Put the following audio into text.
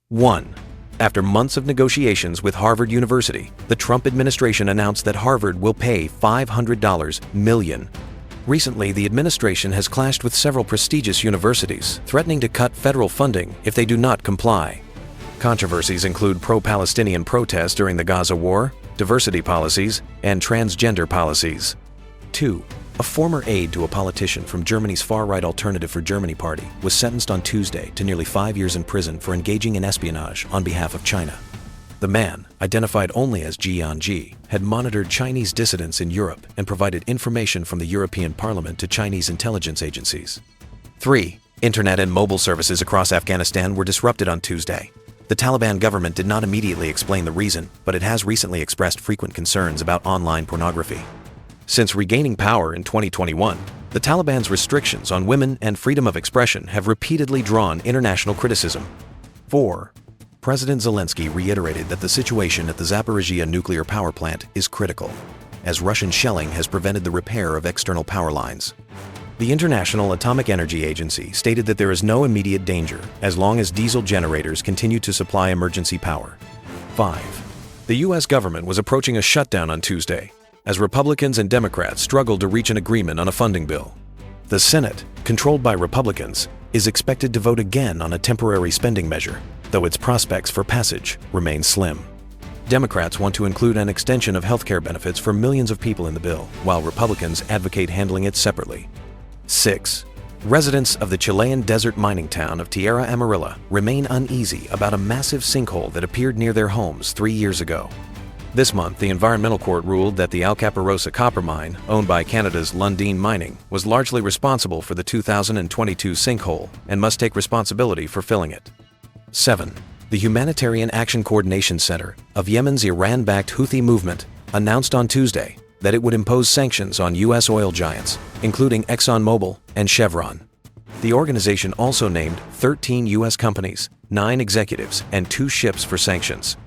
1. After months of negotiations with Harvard University, the Trump administration announced that Harvard will pay $500 million. Recently, the administration has clashed with several prestigious universities, threatening to cut federal funding if they do not comply. Controversies include pro-Palestinian protests during the Gaza war, diversity policies, and transgender policies. 2. A former aide to a politician from Germany's far-right Alternative for Germany party was sentenced on Tuesday to nearly 5 years in prison for engaging in espionage on behalf of China. The man, identified only as Jian, had monitored Chinese dissidents in Europe and provided information from the European Parliament to Chinese intelligence agencies. 3. Internet and mobile services across Afghanistan were disrupted on Tuesday. The Taliban government did not immediately explain the reason, but it has recently expressed frequent concerns about online pornography. Since regaining power in 2021, the Taliban's restrictions on women and freedom of expression have repeatedly drawn international criticism. 4. President Zelensky reiterated that the situation at the Zaporizhzhia nuclear power plant is critical, as Russian shelling has prevented the repair of external power lines. The International Atomic Energy Agency stated that there is no immediate danger as long as diesel generators continue to supply emergency power. 5. The U.S. government was approaching a shutdown on Tuesday, as Republicans and Democrats struggled to reach an agreement on a funding bill. The Senate, controlled by Republicans, is expected to vote again on a temporary spending measure, though its prospects for passage remain slim. Democrats want to include an extension of healthcare benefits for millions of people in the bill, while Republicans advocate handling it separately. 6. Residents of the Chilean desert mining town of Tierra Amarilla remain uneasy about a massive sinkhole that appeared near their homes 3 years ago. This month, the Environmental Court ruled that the Alcaparrosa copper mine, owned by Canada's Lundin Mining, was largely responsible for the 2022 sinkhole and must take responsibility for filling it. 7. The Humanitarian Action Coordination Center of Yemen's Iran-backed Houthi movement announced on Tuesday that it would impose sanctions on U.S. oil giants, including ExxonMobil and Chevron. The organization also named 13 U.S. companies, 9 executives, and 2 ships for sanctions.